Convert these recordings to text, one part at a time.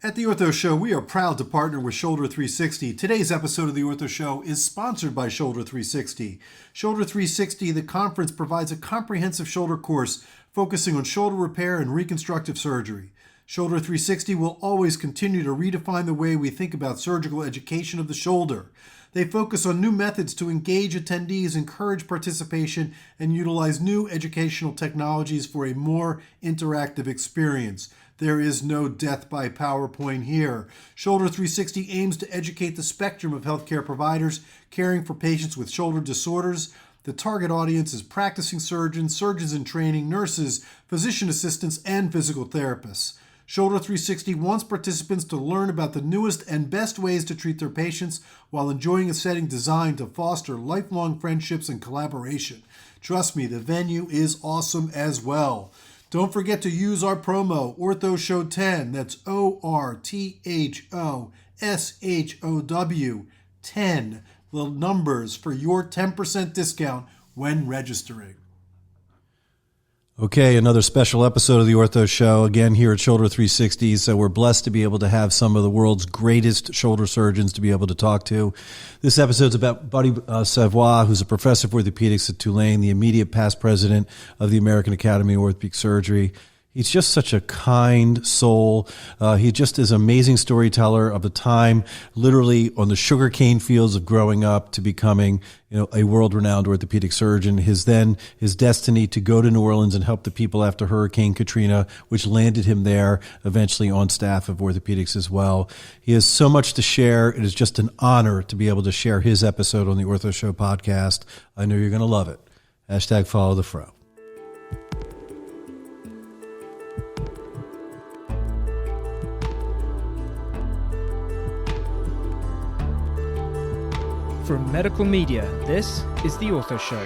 At the Ortho Show, we are proud to partner with Shoulder 360. Today's episode of the Ortho Show is sponsored by Shoulder 360. Shoulder 360, the conference, provides a comprehensive shoulder course focusing on shoulder repair and reconstructive surgery. Shoulder 360 will always continue to redefine the way we think about surgical education of the shoulder. They focus on new methods to engage attendees, encourage participation, and utilize new educational technologies for a more interactive experience. There is no death by PowerPoint here. Shoulder 360 aims to educate the spectrum of healthcare providers caring for patients with shoulder disorders. The target audience is practicing surgeons, surgeons in training, nurses, physician assistants, and physical therapists. Shoulder 360 wants participants to learn about the newest and best ways to treat their patients while enjoying a setting designed to foster lifelong friendships and collaboration. Trust me, the venue is awesome as well. Don't forget to use our promo, OrthoShow10, that's ORTHOSHOW 10, the numbers for your 10% discount when registering. Okay, another special episode of the Ortho Show, again here at Shoulder 360. So we're blessed to be able to have some of the world's greatest shoulder surgeons to be able to talk to. This episode's about Buddy Savoie, who's a professor of orthopedics at Tulane, the immediate past president of the American Academy of Orthopedic Surgery. He's just such a kind soul. He just is an amazing storyteller of the time, literally on the sugarcane fields of growing up to becoming, a world-renowned orthopedic surgeon. His destiny to go to New Orleans and help the people after Hurricane Katrina, which landed him there, eventually on staff of orthopedics as well. He has so much to share. It is just an honor to be able to share his episode on the Ortho Show podcast. I know you're going to love it. #follow the fro. From Medical Media, this is The Ortho Show.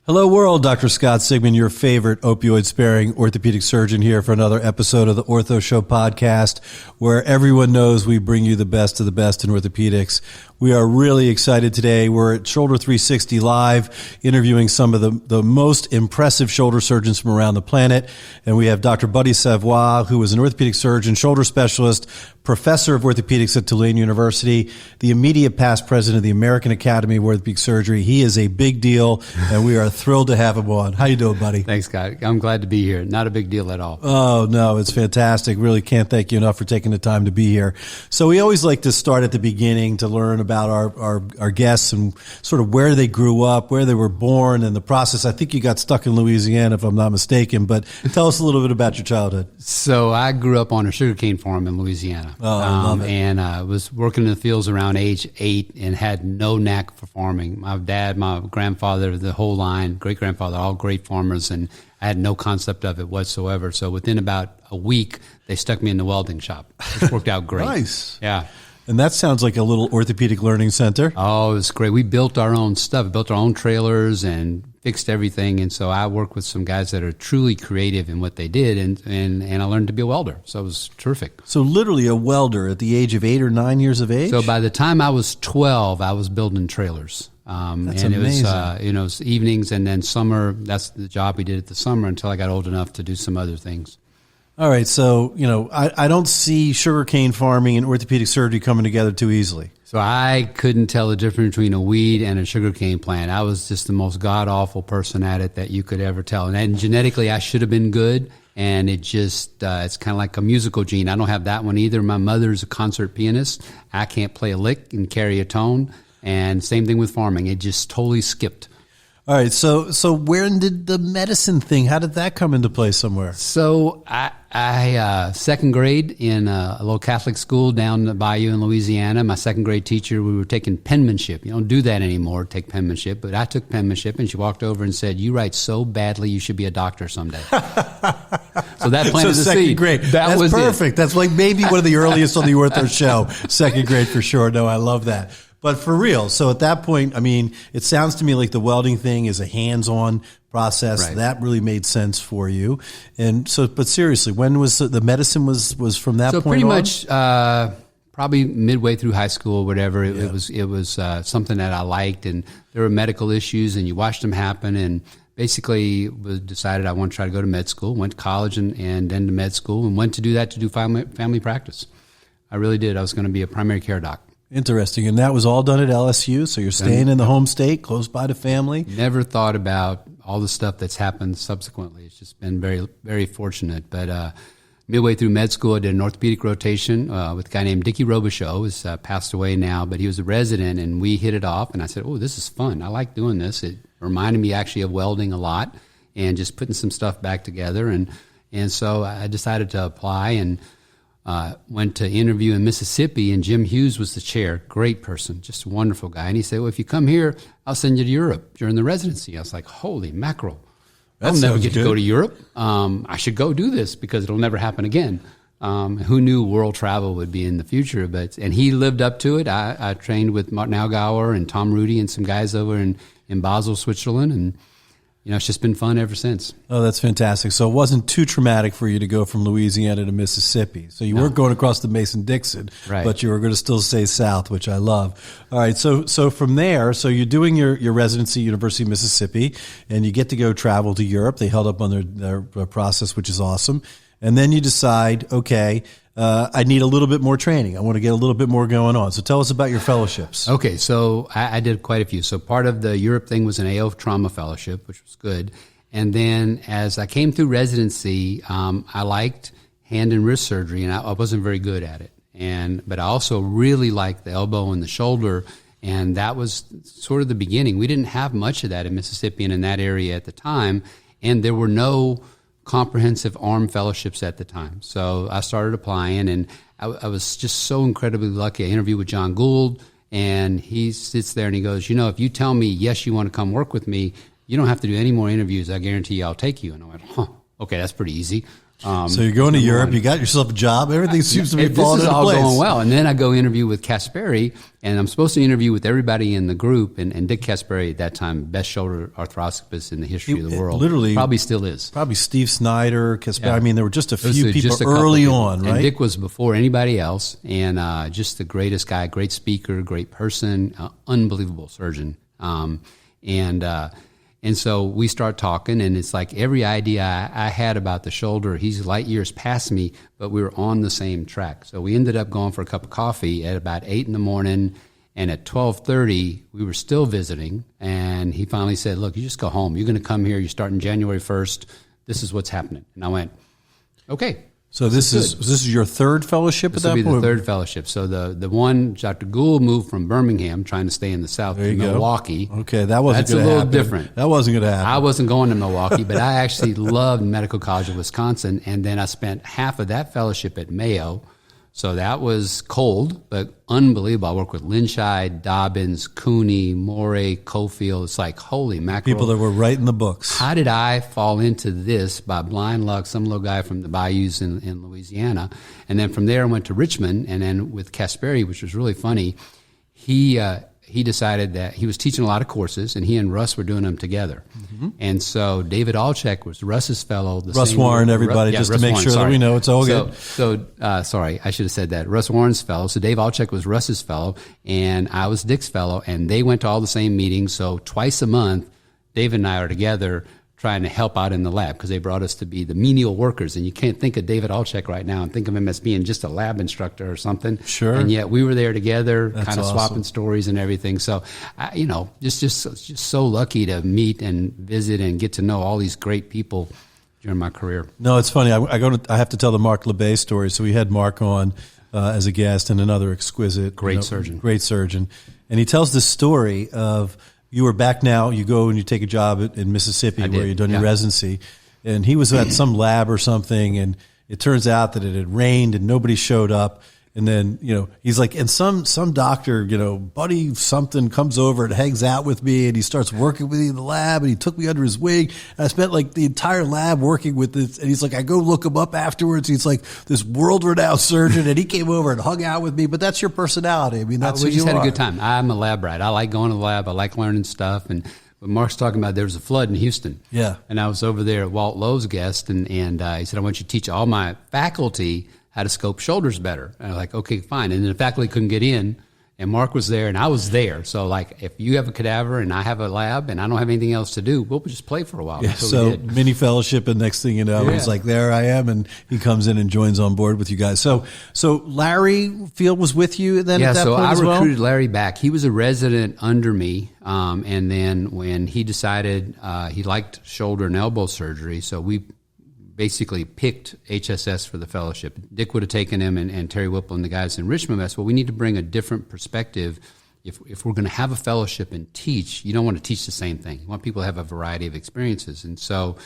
Hello world, Dr. Scott Sigman, your favorite opioid-sparing orthopedic surgeon here for another episode of the Ortho Show podcast, where everyone knows we bring you the best of the best in orthopedics. We are really excited today. We're at Shoulder 360 Live, interviewing some of the most impressive shoulder surgeons from around the planet. And we have Dr. Buddy Savoie, who is an orthopedic surgeon, shoulder specialist, professor of orthopedics at Tulane University, the immediate past president of the American Academy of Orthopedic Surgery. He is a big deal, and we are thrilled to have him on. How you doing, buddy? Thanks, Scott. I'm glad to be here. Not a big deal at all. Oh, no, it's fantastic. Really can't thank you enough for taking the time to be here. So we always like to start at the beginning to learn about our guests and sort of where they grew up, where they were born, and the process. I think you got stuck in Louisiana, if I'm not mistaken, but tell us a little bit about your childhood. So I grew up on a sugarcane farm in Louisiana. Oh, I love it. And I was working in the fields around age 8 and had no knack for farming. My dad, my grandfather, the whole line, great-grandfather, all great farmers, and I had no concept of it whatsoever. So within about a week, they stuck me in the welding shop, which worked out great. Nice. Yeah. And that sounds like a little orthopedic learning center. Oh, it was great. We built our own stuff, built our own trailers and fixed everything. And so I work with some guys that are truly creative in what they did, and I learned to be a welder. So it was terrific. So literally a welder at the age of 8 or 9 years of age? So by the time I was 12, I was building trailers. That's and amazing. It was evenings and then summer. That's the job we did at the summer until I got old enough to do some other things. All right, so, I don't see sugarcane farming and orthopedic surgery coming together too easily. So I couldn't tell the difference between a weed and a sugarcane plant. I was just the most god-awful person at it that you could ever tell. And genetically, I should have been good, and it just, it's kind of like a musical gene. I don't have that one either. My mother's a concert pianist. I can't play a lick and carry a tone, and same thing with farming. It just totally skipped. All right, so where did the medicine thing, how did that come into play somewhere? So I second grade in a little Catholic school down the bayou in Louisiana. My second grade teacher, we were taking penmanship. You don't do that anymore, take penmanship. But I took penmanship, and she walked over and said, "You write so badly, you should be a doctor someday." So that planted the second seed. grade. That was perfect. That's like maybe one of the earliest on the Ortho Show. Second grade for sure. No, I love that. But for real, so at that point, I mean, it sounds to me like the welding thing is a hands-on process. Right. That really made sense for you. And so, but seriously, when was the medicine was from that So point pretty on? much probably midway through high school or whatever, it was something that I liked, and there were medical issues, and you watched them happen, and basically decided I want to try to go to med school, went to college and then to med school, and went to do that to do family practice. I really did. I was going to be a primary care doc. Interesting. And that was all done at LSU, so you're staying in the home state, close by to family. Never thought about all the stuff that's happened subsequently. It's just been very, very fortunate. But midway through med school, I did an orthopedic rotation with a guy named Dickie Robichaux, who's passed away now, but he was a resident, and we hit it off. And I said, oh, this is fun. I like doing this. It reminded me actually of welding a lot and just putting some stuff back together. And so I decided to apply and went to interview in Mississippi, and Jim Hughes was the chair. Great person, just a wonderful guy. And he said, well, if you come here, I'll send you to Europe during the residency. I was like, holy mackerel. I'll never get to go to Europe. I should go do this because it'll never happen again. Who knew world travel would be in the future? And he lived up to it. I trained with Martin Allgauer and Tom Rudy and some guys over in Basel, Switzerland, and it's just been fun ever since. Oh, that's fantastic. So it wasn't too traumatic for you to go from Louisiana to Mississippi. So you weren't going across the Mason-Dixon, right, but you were going to still stay south, which I love. All right, so from there, so you're doing your residency at University of Mississippi, and you get to go travel to Europe. They held up on their process, which is awesome. And then you decide, okay, I need a little bit more training. I want to get a little bit more going on. So tell us about your fellowships. Okay, so I did quite a few. So part of the Europe thing was an AO trauma fellowship, which was good. And then as I came through residency, I liked hand and wrist surgery, and I wasn't very good at it. But I also really liked the elbow and the shoulder, and that was sort of the beginning. We didn't have much of that in Mississippi and in that area at the time, and there were no comprehensive arm fellowships at the time. So I started applying, and I was just so incredibly lucky. I interviewed with John Gould, and he sits there and he goes, if you tell me, yes, you want to come work with me, you don't have to do any more interviews. I guarantee you I'll take you. And I went, okay, that's pretty easy. So you're going to Europe, you got yourself a job, everything seems to be falling into place. This is all going well. And then I go interview with Kasperi, and I'm supposed to interview with everybody in the group, and Dick Kasperi at that time, best shoulder arthroscopist in the history of the world. Literally. Probably still is. Probably Steve Snyder, Kasperi. Yeah. I mean, there were just a few people just early on, right? And Dick was before anybody else, and just the greatest guy, great speaker, great person, unbelievable surgeon. And so we start talking, and it's like every idea I had about the shoulder, he's light years past me, but we were on the same track. So we ended up going for a cup of coffee at about 8 in the morning, and at 12:30, we were still visiting, and he finally said, look, you just go home. You're going to come here. You're starting January 1st. This is what's happening. And I went, okay. So this is your third fellowship at that point? This will be the third fellowship. So the one, Dr. Gould moved from Birmingham, trying to stay in the South, to Milwaukee. Okay, that wasn't going to happen. That's a little different. That wasn't going to happen. I wasn't going to Milwaukee, but I actually loved Medical College of Wisconsin, and then I spent half of that fellowship at Mayo. So that was cold, but unbelievable. I worked with Linscheid, Dobbins, Cooney, Morey, Cofield. It's like, holy mackerel. People that were writing the books. How did I fall into this by blind luck, some little guy from the bayous in Louisiana? And then from there I went to Richmond, and then with Kasperi, which was really funny, he decided that he was teaching a lot of courses, and he and Russ were doing them together. Mm-hmm. And so David Alchek was Russ's fellow. Russ Warren, everybody, just to make sure that we know it's all good. Sorry, I should have said that. Russ Warren's fellow. So Dave Alchek was Russ's fellow, and I was Dick's fellow, and they went to all the same meetings. So twice a month, David and I are together trying to help out in the lab, because they brought us to be the menial workers. And you can't think of David Alchek right now and think of him as being just a lab instructor or something. Sure. And yet we were there together, kind of awesome. swapping stories and everything. So, just so lucky to meet and visit and get to know all these great people during my career. No, it's funny. I have to tell the Mark LeBay story. So we had Mark on as a guest, and another exquisite, great surgeon. And he tells this story of, you were back now, you go and you take a job in Mississippi where you'd done your residency, and he was at some lab or something, and it turns out that it had rained and nobody showed up. And then, he's like, and some doctor, Buddy something comes over and hangs out with me, and he starts working with me in the lab, and he took me under his wing. And I spent like the entire lab working with this. And he's like, I go look him up afterwards. He's like this world-renowned surgeon, and he came over and hung out with me. But that's your personality. I mean, that's who you are. We just had a good time. I'm a lab rat. I like going to the lab. I like learning stuff. And when Mark's talking about there was a flood in Houston. Yeah. And I was over there at Walt Lowe's guest, and he said, I want you to teach all my faculty how to scope shoulders better. And I was like, okay, fine. And then the faculty couldn't get in, and Mark was there, and I was there. So, like, if you have a cadaver and I have a lab and I don't have anything else to do, we'll just play for a while. Yeah, so mini fellowship, and next thing you know, it's like, there I am, and he comes in and joins on board with you guys. So Larry Field was with you then at that point as well? I recruited Larry back. He was a resident under me, and then when he decided he liked shoulder and elbow surgery, so we basically picked HSS for the fellowship. Dick would have taken him, and Terry Whipple and the guys in Richmond. I said, well, we need to bring a different perspective. If we're going to have a fellowship and teach, you don't want to teach the same thing. You want people to have a variety of experiences. And so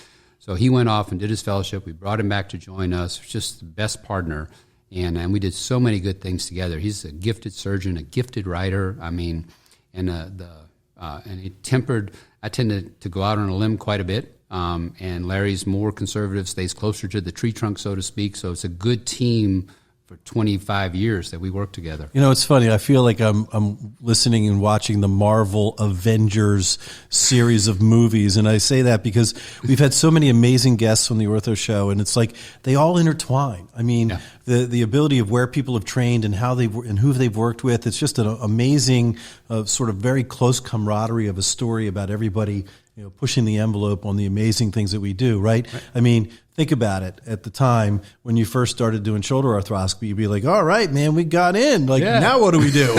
he went off and did his fellowship. We brought him back to join us. Just the best partner. And we did so many good things together. He's a gifted surgeon, a gifted writer. I mean, and it tempered. I tended to go out on a limb quite a bit. And Larry's more conservative, stays closer to the tree trunk, so to speak. So it's a good team for 25 years that we work together. You know, it's funny. I feel like I'm listening and watching the Marvel Avengers series of movies. And I say that because we've had so many amazing guests on the Ortho Show, and it's like they all intertwine. I mean, the ability of where people have trained and how and who they've worked with. It's just an amazing sort of very close camaraderie of a story about everybody, you know, pushing the envelope on the amazing things that we do, right? I mean, think about it. At the time when you first started doing shoulder arthroscopy, you'd be like, all right, man, we got in. Like, now what do we do?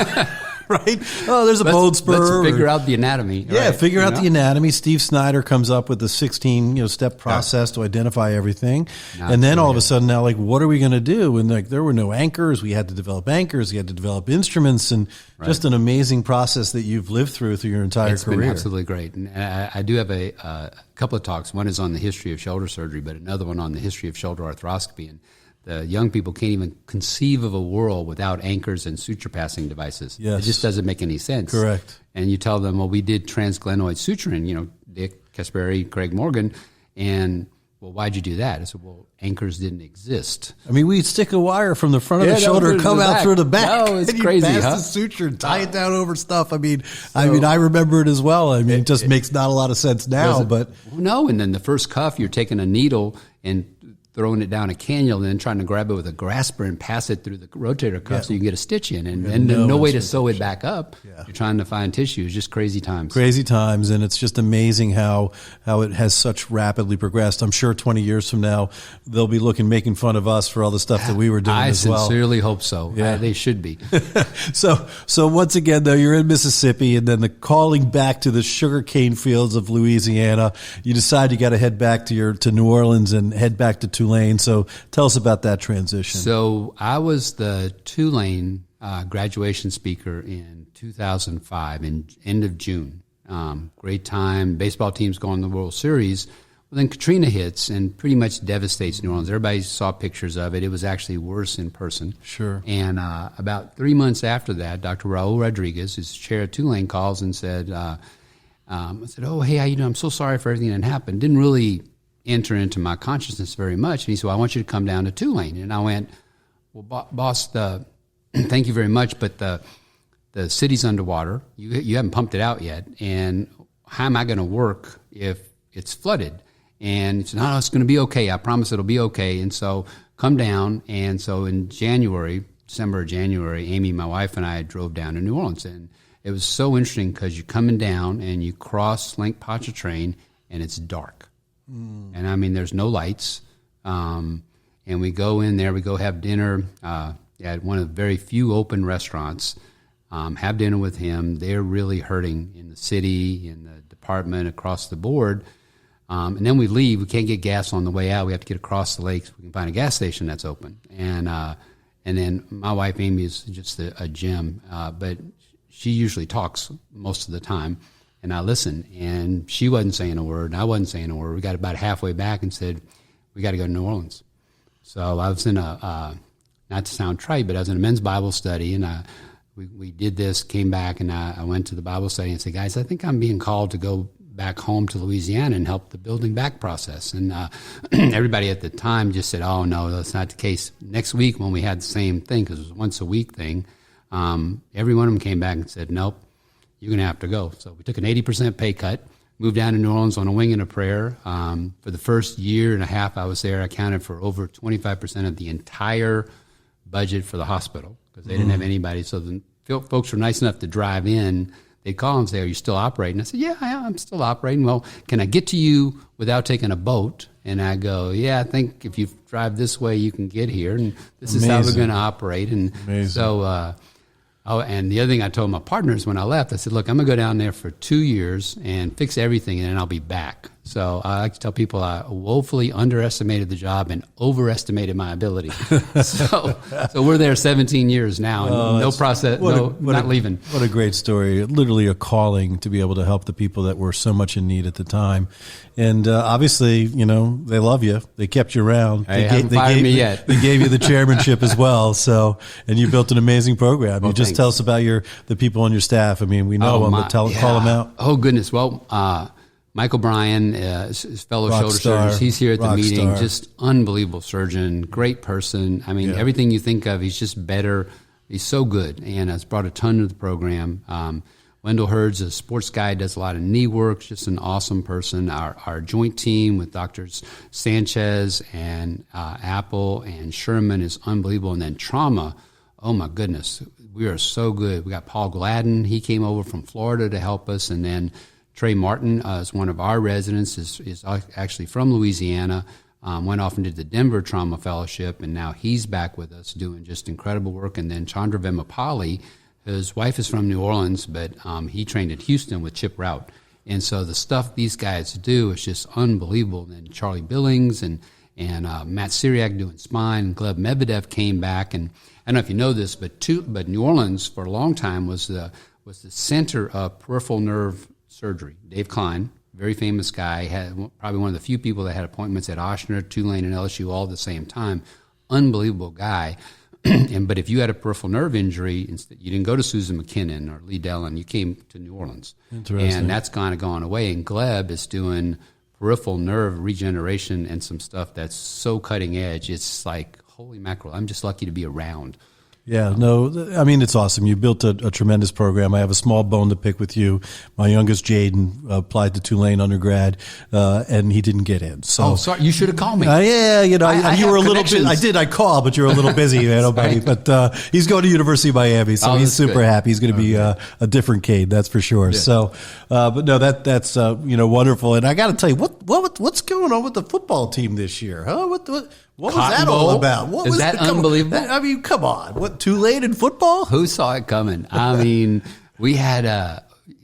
Right? Oh, there's a bone spur. Let's figure out the anatomy. Yeah, right? Figure out the anatomy. Steve Snyder comes up with the 16 step process to identify everything. And then all of a sudden now, like, what are we going to do? And like, there were no anchors. We had to develop anchors. We had to develop instruments, and just an amazing process that you've lived through your entire career. It's been absolutely great. And I do have a couple of talks. One is on the history of shoulder surgery, but another one on the history of shoulder arthroscopy. And the young people can't even conceive of a world without anchors and suture passing devices. Yes. It just doesn't make any sense. Correct. And you tell them, well, we did transglenoid suturing, Dick Kasperi, Craig Morgan, and, well, why'd you do that? I said, well, anchors didn't exist. I mean, we'd stick a wire from the front of the shoulder, come out through the back. No, it's and crazy, pass huh? the suture, tie it down over stuff. I mean, I remember it as well. I mean, it just makes not a lot of sense now, but no. And then the first cuff, you're taking a needle and throwing it down a cannula and then trying to grab it with a grasper and pass it through the rotator cuff so you can get a stitch in. And no way to sew it back up. Yeah. You're trying to find tissue. It's just crazy times. Crazy times, and it's just amazing how it has such rapidly progressed. I'm sure 20 years from now, they'll be making fun of us for all the stuff that we were doing as well. I sincerely hope so. Yeah. They should be. So once again, though, you're in Mississippi, and then the calling back to the sugarcane fields of Louisiana, you decide you got to head back to New Orleans and head back to Tulane. So tell us about that transition. So I was the Tulane graduation speaker in 2005, in end of June. Great time. Baseball team's going to the World Series. Well, then Katrina hits and pretty much devastates New Orleans. Everybody saw pictures of it. It was actually worse in person. Sure. And about 3 months after that, Dr. Raul Rodriguez, who's chair of Tulane, calls and said, I said, oh, hey, how you doing? I'm so sorry for everything that happened. Didn't really enter into my consciousness very much. And he said, well, I want you to come down to Tulane. And I went, well, boss, thank you very much, but the city's underwater. You haven't pumped it out yet. And how am I going to work if it's flooded? And he said, no, it's going to be okay. I promise it'll be okay. And so come down. And so in December or January, Amy, my wife, and I drove down to New Orleans. And it was so interesting because you're coming down and you cross Lake Pontchartrain and it's dark. And I mean, there's no lights. And we go in there, we go have dinner at one of the very few open restaurants, have dinner with him. They're really hurting in the city, in the department, across the board. And then we leave. We can't get gas on the way out. We have to get across the lake so we can find a gas station that's open. And then my wife, Amy, is just a gem. But she usually talks most of the time. And I listened, and she wasn't saying a word, and I wasn't saying a word. We got about halfway back and said, we got to go to New Orleans. So I was in not to sound trite, but I was in a men's Bible study, and we did this, came back, and I went to the Bible study and said, guys, I think I'm being called to go back home to Louisiana and help the building back process. And everybody at the time just said, oh, no, that's not the case. Next week when we had the same thing, because it was a once-a-week thing, every one of them came back and said, nope. You're going to have to go. So we took an 80% pay cut, moved down to New Orleans on a wing and a prayer. For the first year and a half I was there, I accounted for over 25% of the entire budget for the hospital because they didn't have anybody. So the folks were nice enough to drive in. They'd call and say, "Are you still operating?" I said, "Yeah, I'm still operating." "Well, can I get to you without taking a boat?" And I go, "Yeah, I think if you drive this way, you can get here. And this is how we're going to operate." And so, and the other thing I told my partners when I left, I said, "Look, I'm going to go down there for 2 years and fix everything, and then I'll be back." So I like to tell people I woefully underestimated the job and overestimated my ability. so we're there 17 years now, and not leaving. What a great story. Literally a calling to be able to help the people that were so much in need at the time. And obviously, they love you. They kept you around. They haven't fired me yet. They gave you the chairmanship as well. So, and you built an amazing program. Well, just tell us about the people on your staff. I mean, we know them, but call them out. Oh, goodness. Well, Michael Bryan, his fellow shoulder surgeons, he's here at the meeting. Just unbelievable surgeon, great person. I mean, everything you think of, he's just better. He's so good and has brought a ton to the program. Wendell Hurd's a sports guy, does a lot of knee work, just an awesome person. Our joint team with Doctors Sanchez and Apple and Sherman is unbelievable. And then trauma, oh my goodness, we are so good. We got Paul Gladden. He came over from Florida to help us. And then Trey Martin is one of our residents, is actually from Louisiana, went off and did the Denver Trauma Fellowship, and now he's back with us doing just incredible work. And then Chandra Vemapali, his wife is from New Orleans, but he trained at Houston with Chip Rout. And so the stuff these guys do is just unbelievable. And then Charlie Billings and Matt Syriac doing spine, and Gleb Medvedev came back. And I don't know if you know this, but New Orleans for a long time was the center of peripheral nerve surgery. Dave Klein, very famous guy, had probably one of the few people that had appointments at Ochsner, Tulane, and LSU all at the same time. Unbelievable guy. But if you had a peripheral nerve injury, you didn't go to Susan McKinnon or Lee Dellon, you came to New Orleans. And that's kind of gone away. And Gleb is doing peripheral nerve regeneration and some stuff that's so cutting edge. It's like, holy mackerel, I'm just lucky to be around. Yeah, no, I mean, it's awesome. You built a tremendous program. I have a small bone to pick with you. My youngest, Jaden, applied to Tulane undergrad, and he didn't get in. So, sorry, you should have called me. Yeah, you were a little busy. I did. I called, but you were a little busy, buddy. But he's going to University of Miami, so he's super happy. He's going to be a different Cade, that's for sure. Yeah. So, but no, that's wonderful. And I got to tell you, what's going on with the football team this year? Huh? What was that all about? Is that unbelievable? I mean, come on. What, Tulane in football? Who saw it coming? I mean, we had,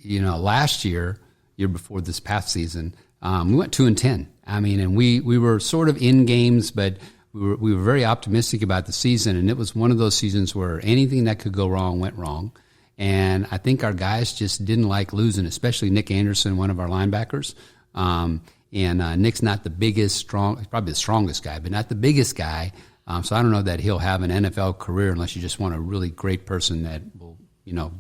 last year before this past season, we went 2-10. I mean, and we were sort of in games, but we were very optimistic about the season. And it was one of those seasons where anything that could go wrong went wrong. And I think our guys just didn't like losing, especially Nick Anderson, one of our linebackers. And Nick's not the biggest, he's probably the strongest guy, but not the biggest guy. So I don't know that he'll have an NFL career unless you just want a really great person that will,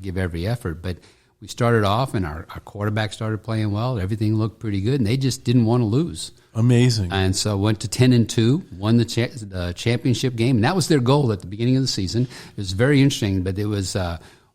give every effort. But we started off, and our quarterback started playing well. Everything looked pretty good, and they just didn't want to lose. Amazing. And so went to 10-2, won the championship game, and that was their goal at the beginning of the season. It was very interesting, but it was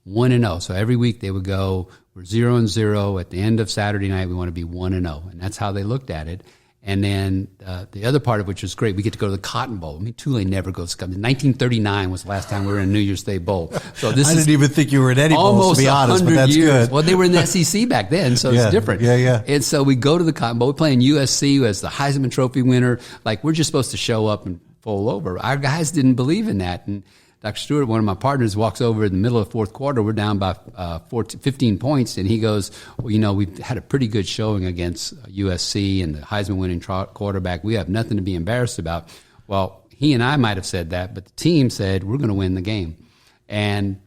1-0. So every week they would go, we're 0-0. At the end of Saturday night, we want to be 1-0. And that's how they looked at it. And then the other part of which was great, we get to go to the Cotton Bowl. I mean, Tulane never goes to 1939 was the last time we were in a New Year's Day Bowl. So this I didn't even think you were in any bowls, to be honest, but that's years. good. Well, they were in the SEC back then, so it's different. Yeah. And so we go to the Cotton Bowl. We're playing USC as the Heisman Trophy winner. Like, we're just supposed to show up and fall over. Our guys didn't believe in that. And Dr. Stewart, one of my partners, walks over in the middle of the fourth quarter. We're down by 15 points, and he goes, well, we've had a pretty good showing against USC and the Heisman-winning quarterback. We have nothing to be embarrassed about. Well, he and I might have said that, but the team said, we're going to win the game. And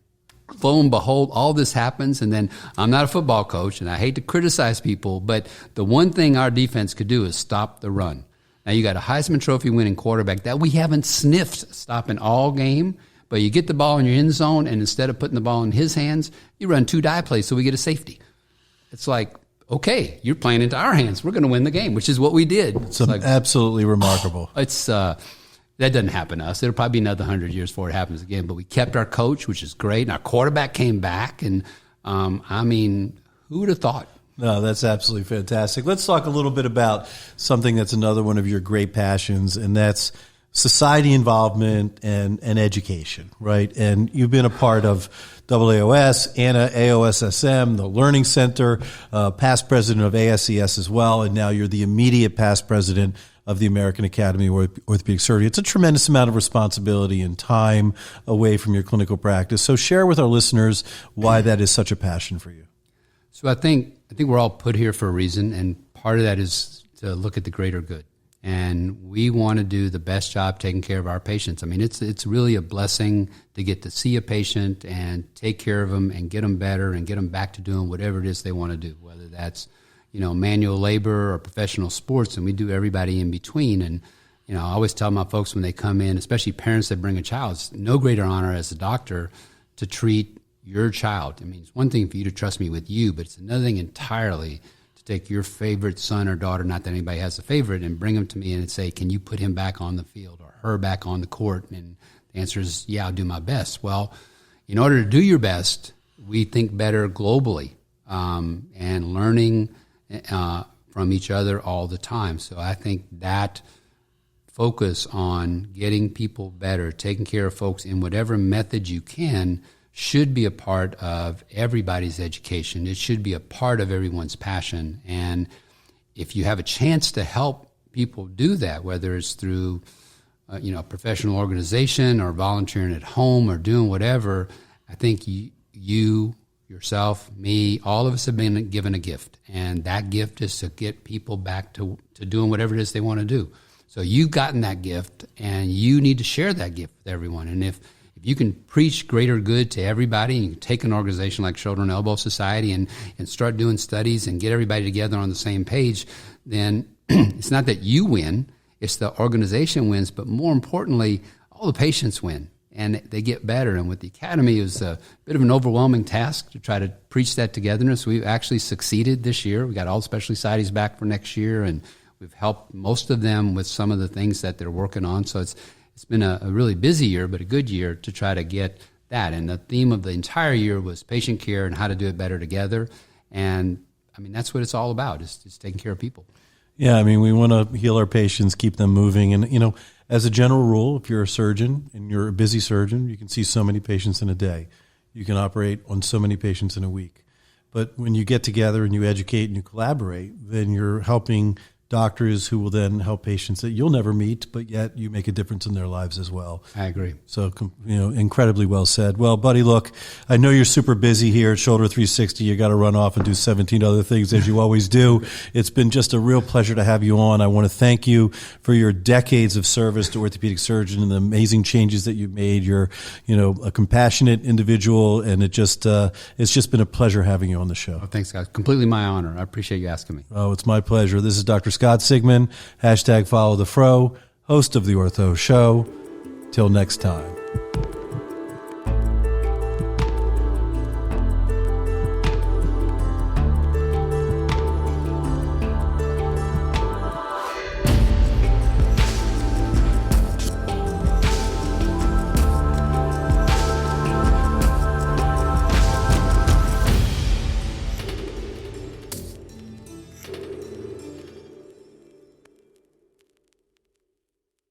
lo and behold, all this happens, and then I'm not a football coach, and I hate to criticize people, but the one thing our defense could do is stop the run. Now, you got a Heisman Trophy-winning quarterback that we haven't sniffed stopping all game. But you get the ball in your end zone, and instead of putting the ball in his hands, you run 2 die plays so we get a safety. It's like, okay, you're playing into our hands. We're going to win the game, which is what we did. It's like, absolutely remarkable. That doesn't happen to us. It'll probably be another 100 years before it happens again. But we kept our coach, which is great, and our quarterback came back. And, who would have thought? No, that's absolutely fantastic. Let's talk a little bit about something that's another one of your great passions, and that's society involvement and education, right? And you've been a part of AAOS, ANA, AOSSM, the Learning Center, past president of ASES as well, and now you're the immediate past president of the American Academy of Orthopedic Surgery. It's a tremendous amount of responsibility and time away from your clinical practice. So share with our listeners why that is such a passion for you. So I think we're all put here for a reason, and part of that is to look at the greater good. And we want to do the best job taking care of our patients. I mean, it's really a blessing to get to see a patient and take care of them and get them better and get them back to doing whatever it is they want to do, whether that's manual labor or professional sports, and we do everybody in between. And, I always tell my folks when they come in, especially parents that bring a child, it's no greater honor as a doctor to treat your child. I mean, it's one thing for you to trust me with you, but it's another thing entirely to take your favorite son or daughter, not that anybody has a favorite, and bring them to me and say, can you put him back on the field or her back on the court? And the answer is, yeah, I'll do my best. Well, in order to do your best, we think better globally and learning from each other all the time. So I think that focus on getting people better, taking care of folks in whatever method you can, should be a part of everybody's education. It should be a part of everyone's passion. And if you have a chance to help people do that, whether it's through a professional organization or volunteering at home or doing whatever, I think you yourself, me, all of us have been given a gift. And that gift is to get people back to doing whatever it is they want to do. So you've gotten that gift, and you need to share that gift with everyone. And if you can preach greater good to everybody, and you can take an organization like Shoulder and Elbow Society and start doing studies and get everybody together on the same page, then it's not that you win, it's the organization wins, but more importantly, all the patients win. And they get better. And with the Academy, it was a bit of an overwhelming task to try to preach that togetherness. We've actually succeeded this year. We got all specialty societies back for next year, and we've helped most of them with some of the things that they're working on. So it's been a really busy year, but a good year to try to get that. And the theme of the entire year was patient care and how to do it better together. And, I mean, that's what it's all about, is just taking care of people. Yeah, I mean, we want to heal our patients, keep them moving. And, as a general rule, if you're a surgeon and you're a busy surgeon, you can see so many patients in a day. You can operate on so many patients in a week. But when you get together and you educate and you collaborate, then you're helping doctors who will then help patients that you'll never meet, but yet you make a difference in their lives as well. I agree. So, incredibly well said. Well, Buddy, look, I know you're super busy here at Shoulder 360. You got to run off and do 17 other things as you always do. It's been just a real pleasure to have you on. I want to thank you for your decades of service to orthopedic surgeon and the amazing changes that you've made. You're, a compassionate individual, and it's just been a pleasure having you on the show. Oh, thanks, guys. Completely my honor. I appreciate you asking me. Oh, it's my pleasure. This is Dr. Scott Sigman, #FollowTheFro, host of The Ortho Show. Till next time.